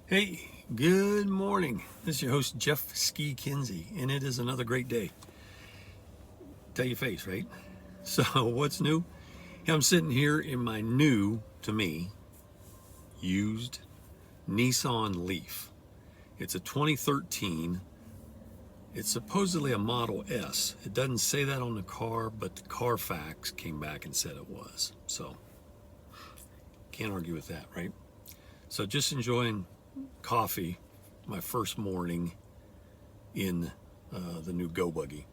Hey, good morning. This is your host, Jeff Ski Kinsey, and it is another great day. Tell your face, right? So, what's new? I'm sitting here in my new, to me, used Nissan LEAF. It's a 2013. It's supposedly a Model S. It doesn't say that on the car, but the Carfax came back and said it was. So, can't argue with that, right? So, just enjoying coffee my first morning in the new Go Buggy.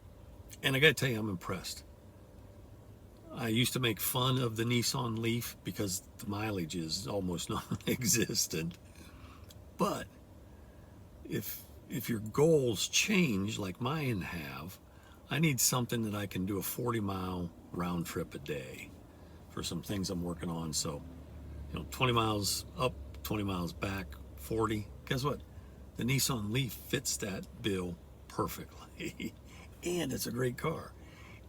And I gotta tell you, I'm impressed. I used to make fun of the Nissan LEAF because the mileage is almost non-existent. But if your goals change like mine have, I need something that I can do a 40-mile round trip a day for some things I'm working on. So, 20 miles up, 20 miles back, 40. Guess what? The Nissan LEAF fits that bill perfectly. And it's a great car.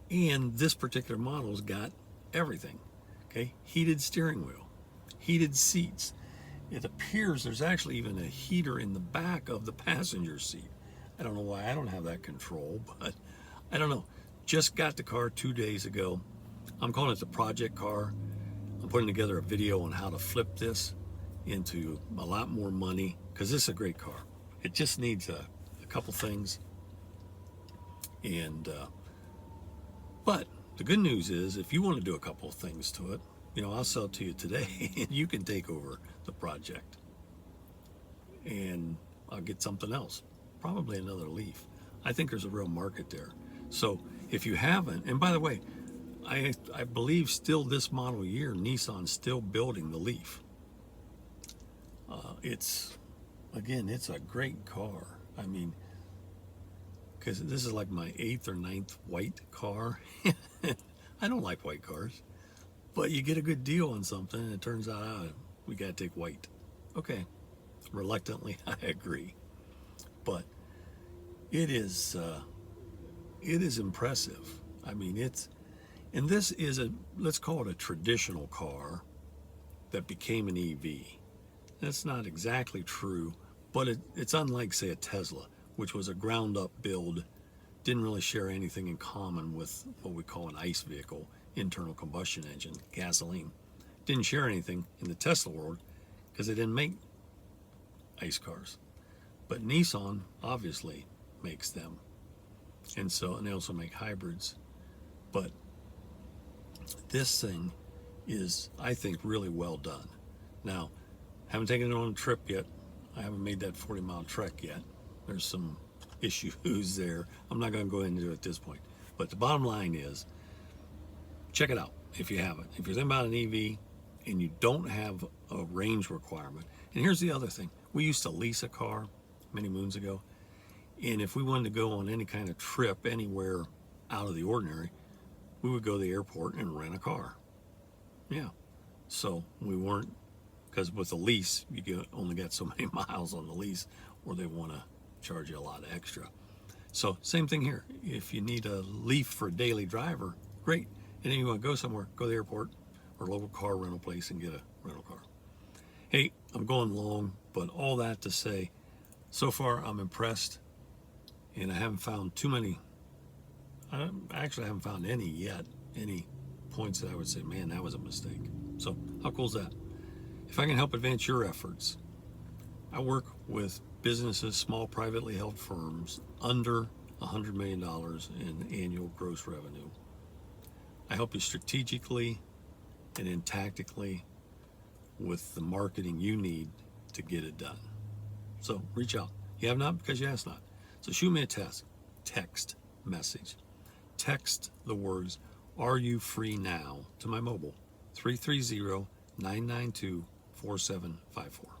And this particular model's got everything. Okay, heated steering wheel, heated seats. It appears there's actually even a heater in the back of the passenger seat. I don't know why I don't have that control, but I don't know. Just got the car 2 days ago. I'm calling it the project car. I'm putting together a video on how to flip this into a lot more money because this is a great car. It just needs a couple things. And but the good news is, if you want to do a couple of things to it, I'll sell it to you today, and you can take over the project. And I'll get something else, probably another LEAF. I think there's a real market there. So if you haven't, and by the way, I believe still this model year, Nissan's still building the LEAF. It's a great car. I mean, because this is like my 8th or 9th white car. I don't like white cars, but you get a good deal on something and it turns out we got to take white. Okay, reluctantly I agree, but it is impressive. I mean, and this is let's call it a traditional car that became an EV. That's not exactly true, but it's unlike, say, a Tesla, which was a ground-up build, didn't really share anything in common with what we call an ICE vehicle, internal combustion engine, gasoline. Didn't share anything in the Tesla world because they didn't make ICE cars. But Nissan obviously makes them. And they also make hybrids. But this thing is, I think, really well done. Now, haven't taken it on a trip yet. I haven't made that 40-mile trek yet. There's some issues there. I'm not going to go into it at this point. But the bottom line is, check it out if you haven't. If you're thinking about an EV and you don't have a range requirement. And here's the other thing. We used to lease a car many moons ago. And if we wanted to go on any kind of trip anywhere out of the ordinary, we would go to the airport and rent a car. Yeah. So we weren't, because with a lease, you only got so many miles on the lease, or they want to charge you a lot extra. So same thing here. If you need a LEAF for a daily driver, great. And then you want to go somewhere, go to the airport or local car rental place and get a rental car. Hey, I'm going long, but all that to say, so far I'm impressed, and I haven't found too many. I haven't found any yet, any points that I would say, man, that was a mistake. So how cool is that? If I can help advance your efforts, I work with businesses, small privately held firms, under $100 million in annual gross revenue. I help you strategically and then tactically with the marketing you need to get it done. So reach out. You have not because you ask not. So shoot me a text message. Text the words, "Are you free now?" to my mobile, 330-992-4754.